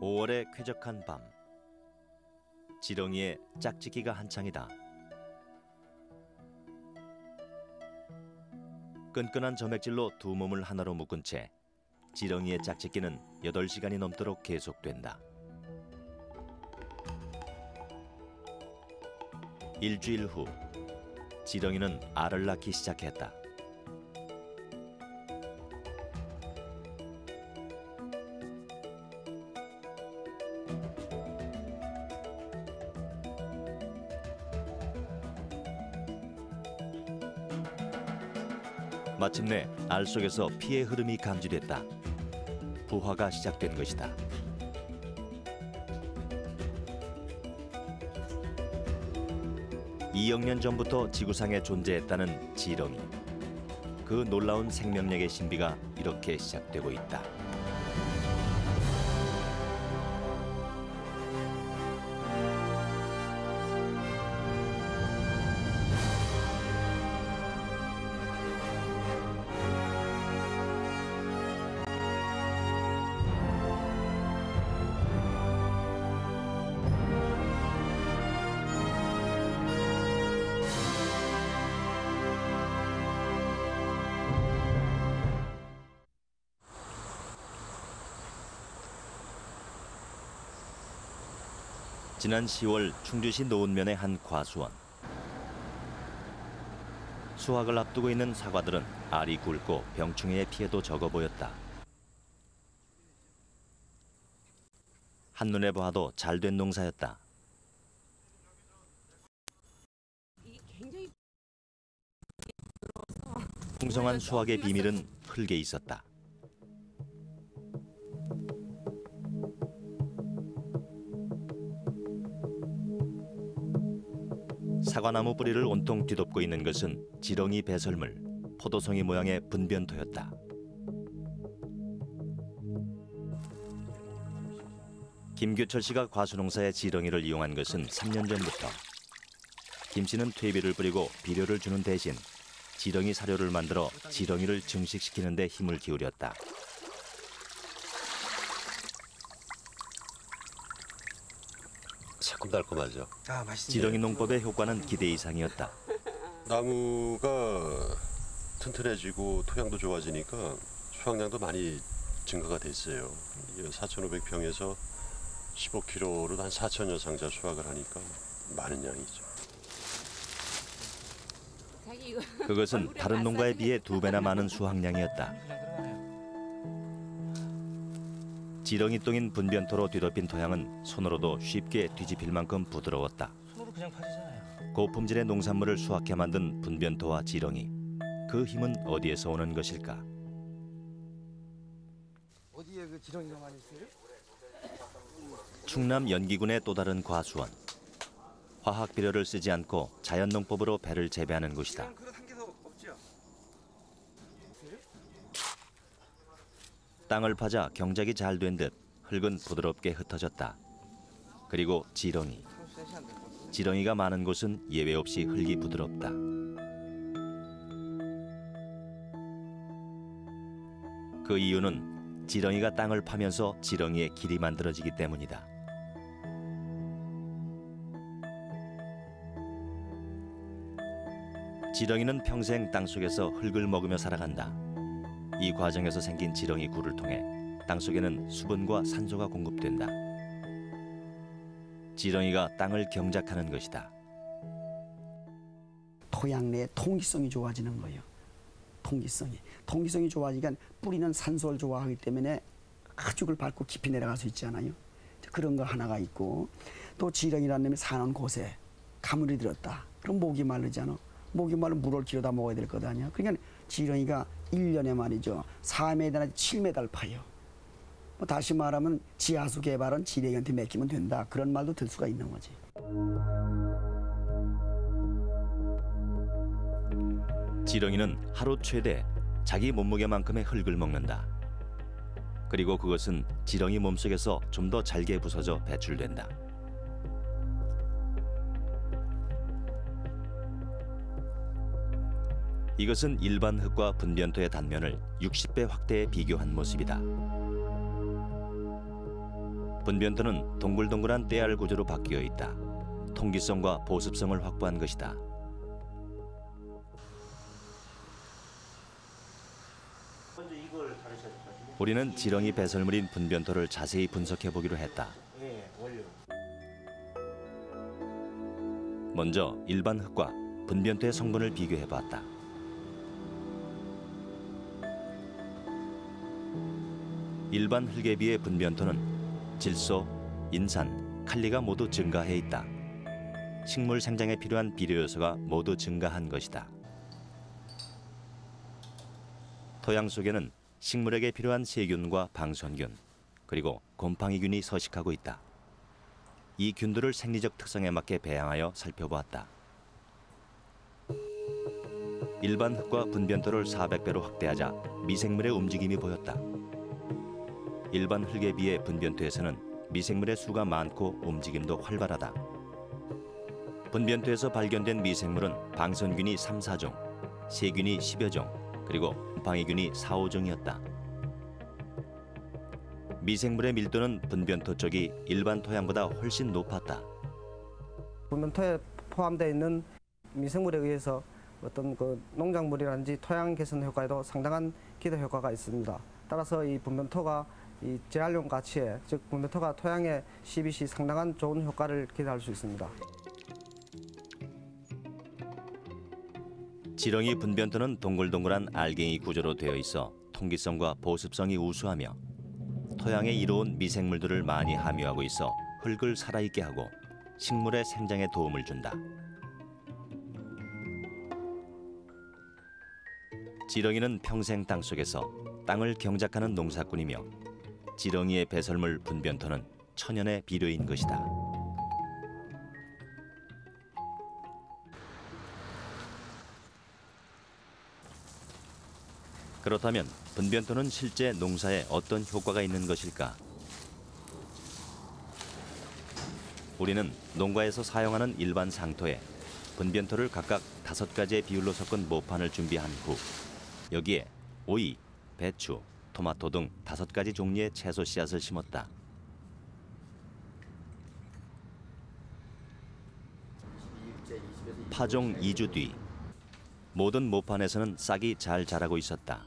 5월의 쾌적한 밤. 지렁이의 짝짓기가 한창이다. 끈끈한 점액질로 두 몸을 하나로 묶은 채 지렁이의 짝짓기는 8시간이 넘도록 계속된다. 일주일 후 지렁이는 알을 낳기 시작했다. 마침내 알 속에서 피의 흐름이 감지됐다. 부화가 시작된 것이다. (2억 년) 전부터 지구상에 존재했다는 지렁이. 그 놀라운 생명력의 신비가 이렇게 시작되고 있다. 지난 10월 충주시 노은면의 한 과수원. 수확을 앞두고 있는 사과들은 알이 굵고 병충해의 피해도 적어 보였다. 한눈에 봐도 잘된 농사였다. 풍성한 수확의 비밀은 흙에 있었다. 사과나무 뿌리를 온통 뒤덮고 있는 것은 지렁이 배설물, 포도송이 모양의 분변토였다. 김규철 씨가 과수농사의 지렁이를 이용한 것은 3년 전부터. 김 씨는 퇴비를 뿌리고 비료를 주는 대신 지렁이 사료를 만들어 지렁이를 증식시키는 데 힘을 기울였다. 새콤달콤하죠. 지렁이 농법의 효과는 기대 이상이었다. 나무가 튼튼해지고 토양도 좋아지니까 수확량도 많이 증가가 됐어요. 4,500평에서 15kg로 한 4,000여 상자 수확을 하니까 많은 양이죠. 그것은 다른 농가에 비해 2배나 많은 수확량이었다. 지렁이 똥인 분변토로 뒤덮인 토양은 손으로도 쉽게 뒤집힐 만큼 부드러웠다. 고품질의 농산물을 수확해 만든 분변토와 지렁이. 그 힘은 어디에서 오는 것일까? 어디에 그 지렁이가 많이 있어요? 충남 연기군의 또 다른 과수원. 화학 비료를 쓰지 않고 자연 농법으로 배를 재배하는 곳이다. 땅을 파자 경작이 잘 된 듯 흙은 부드럽게 흩어졌다. 그리고 지렁이. 지렁이가 많은 곳은 예외 없이 흙이 부드럽다. 그 이유는 지렁이가 땅을 파면서 지렁이의 길이 만들어지기 때문이다. 지렁이는 평생 땅속에서 흙을 먹으며 살아간다. 이 과정에서 생긴 지렁이 굴을 통해 땅속에는 수분과 산소가 공급된다. 지렁이가 땅을 경작하는 것이다. 토양 내 통기성이 좋아지는 거예요. 통기성이 좋아지니까 뿌리는 산소를 좋아하기 때문에 가죽을 밟고 깊이 내려갈 수 있잖아요. 그런 거 하나가 있고, 또 지렁이라는 놈이 사는 곳에 가물이 들었다. 그럼 목이 마르잖아. 목이 마르면 물을 길어다 먹어야 될 것 아니야. 그러니까 지렁이가 1년에 말이죠 4m나 7m를 파요. 뭐 다시 말하면 지하수 개발은 지렁이한테 맡기면 된다. 그런 말도 들 수가 있는 거지. 지렁이는 하루 최대 자기 몸무게만큼의 흙을 먹는다. 그리고 그것은 지렁이 몸속에서 좀 더 잘게 부서져 배출된다. 이것은 일반 흙과 분변토의 단면을 60배 확대해 비교한 모습이다. 분변토는 동글동글한 떼알 구조로 바뀌어 있다. 통기성과 보습성을 확보한 것이다. 우리는 지렁이 배설물인 분변토를 자세히 분석해 보기로 했다. 먼저 일반 흙과 분변토의 성분을 비교해 봤다. 일반 흙에 비해 분변토는 질소, 인산, 칼리가 모두 증가해 있다. 식물 생장에 필요한 비료 요소가 모두 증가한 것이다. 토양 속에는 식물에게 필요한 세균과 방선균, 그리고 곰팡이균이 서식하고 있다. 이 균들을 생리적 특성에 맞게 배양하여 살펴보았다. 일반 흙과 분변토를 400배로 확대하자 미생물의 움직임이 보였다. 일반 흙에 비해 분변토에서는 미생물의 수가 많고 움직임도 활발하다. 분변토에서 발견된 미생물은 방선균이 3, 4종, 세균이 10여 종, 그리고 곰팡이균이 4, 5종이었다. 미생물의 밀도는 분변토 쪽이 일반 토양보다 훨씬 높았다. 분변토에 포함되어 있는 미생물에 의해서 어떤 그 농작물이라든지 토양 개선 효과에도 상당한 기대 효과가 있습니다. 따라서 이 분변토가 이 재활용 가치에, 즉 분변토가 토양에 시비 시 상당한 좋은 효과를 기대할 수 있습니다. 지렁이 분변토는 동글동글한 알갱이 구조로 되어 있어 통기성과 보습성이 우수하며 토양에 이로운 미생물들을 많이 함유하고 있어 흙을 살아있게 하고 식물의 생장에 도움을 준다. 지렁이는 평생 땅속에서 땅을 경작하는 농사꾼이며 지렁이의 배설물 분변토는 천연의 비료인 것이다. 그렇다면 분변토는 실제 농사에 어떤 효과가 있는 것일까? 우리는 농가에서 사용하는 일반 상토에 분변토를 각각 5가지의 비율로 섞은 모판을 준비한 후 여기에 오이, 배추, 토마토 등 5가지 종류의 채소 씨앗을 심었다. 파종 2주 뒤 모든 모판에서는 싹이 잘 자라고 있었다.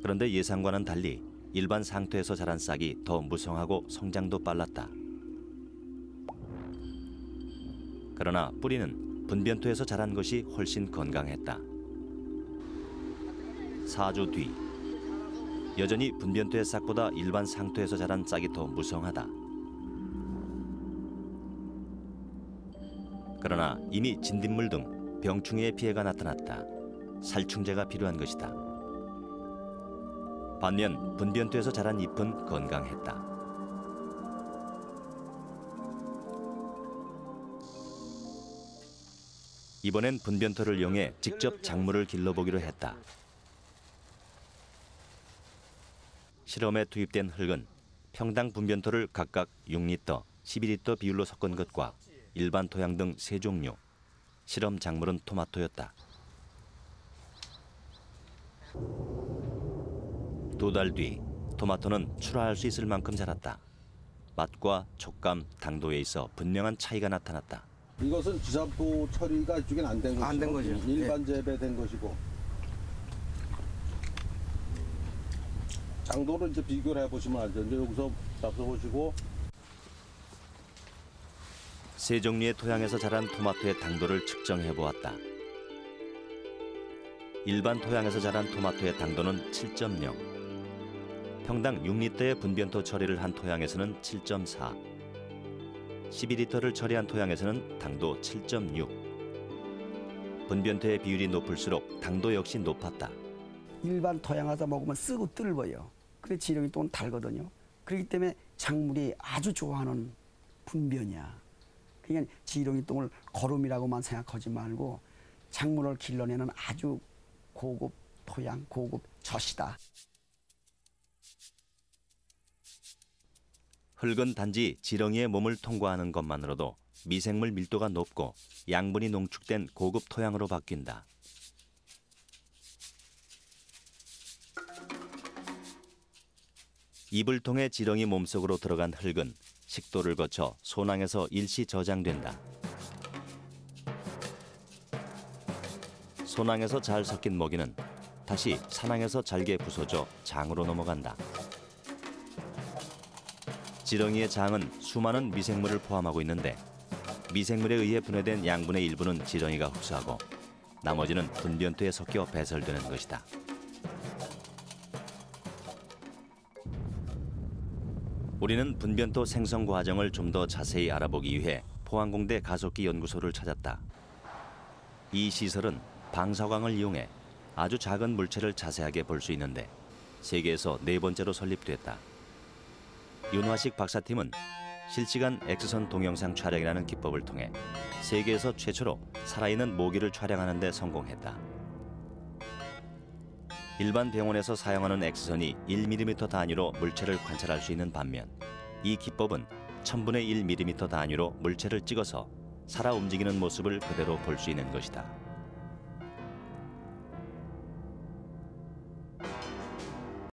그런데 예상과는 달리 일반 상토에서 자란 싹이 더 무성하고 성장도 빨랐다. 그러나 뿌리는 분변토에서 자란 것이 훨씬 건강했다. 4주 뒤 여전히 분변토의 싹보다 일반 상토에서 자란 싹이 더 무성하다. 그러나 이미 진딧물 등 병충해의 피해가 나타났다. 살충제가 필요한 것이다. 반면 분변토에서 자란 잎은 건강했다. 이번엔 분변토를 이용해 직접 작물을 길러보기로 했다. 실험에 투입된 흙은 평당 분변토를 각각 6리터, 12리터 비율로 섞은 것과 일반 토양 등 3종류, 실험 작물은 토마토였다. 2달 뒤 토마토는 출하할 수 있을 만큼 자랐다. 맛과 촉감, 당도에 있어 분명한 차이가 나타났다. 이것은 지상토 처리가 이쪽엔 안 된 것이고 안 된 거죠. 일반 재배된 것이고 당도를 이제 비교를 해보시면 알죠. 이제 여기서 잡숴보시고 3종류의 토양에서 자란 토마토의 당도를 측정해 보았다. 일반 토양에서 자란 토마토의 당도는 7.0, 평당 6리터의 분변토 처리를 한 토양에서는 7.4, 12리터를 처리한 토양에서는 당도 7.6. 분변토의 비율이 높을수록 당도 역시 높았다. 일반 토양에서 먹으면 쓰고 뜰어요. 근데 지렁이 똥은 달거든요. 그렇기 때문에 작물이 아주 좋아하는 분변이야. 그러니까 지렁이 똥을 거름이라고만 생각하지 말고 작물을 길러내는 아주 고급 토양, 고급 젖이다. 흙은 단지 지렁이의 몸을 통과하는 것만으로도 미생물 밀도가 높고 양분이 농축된 고급 토양으로 바뀐다. 입을 통해 지렁이 몸속으로 들어간 흙은 식도를 거쳐 소낭에서 일시 저장된다. 소낭에서 잘 섞인 먹이는 다시 산낭에서 잘게 부서져 장으로 넘어간다. 지렁이의 장은 수많은 미생물을 포함하고 있는데 미생물에 의해 분해된 양분의 일부는 지렁이가 흡수하고 나머지는 분변토에 섞여 배설되는 것이다. 우리는 분변토 생성 과정을 좀 더 자세히 알아보기 위해 포항공대 가속기 연구소를 찾았다. 이 시설은 방사광을 이용해 아주 작은 물체를 자세하게 볼 수 있는데 세계에서 4번째로 설립됐다. 윤화식 박사팀은 실시간 X선 동영상 촬영이라는 기법을 통해 세계에서 최초로 살아있는 모기를 촬영하는 데 성공했다. 일반 병원에서 사용하는 X선이 1mm 단위로 물체를 관찰할 수 있는 반면 이 기법은 1000분의 1mm 단위로 물체를 찍어서 살아 움직이는 모습을 그대로 볼 수 있는 것이다.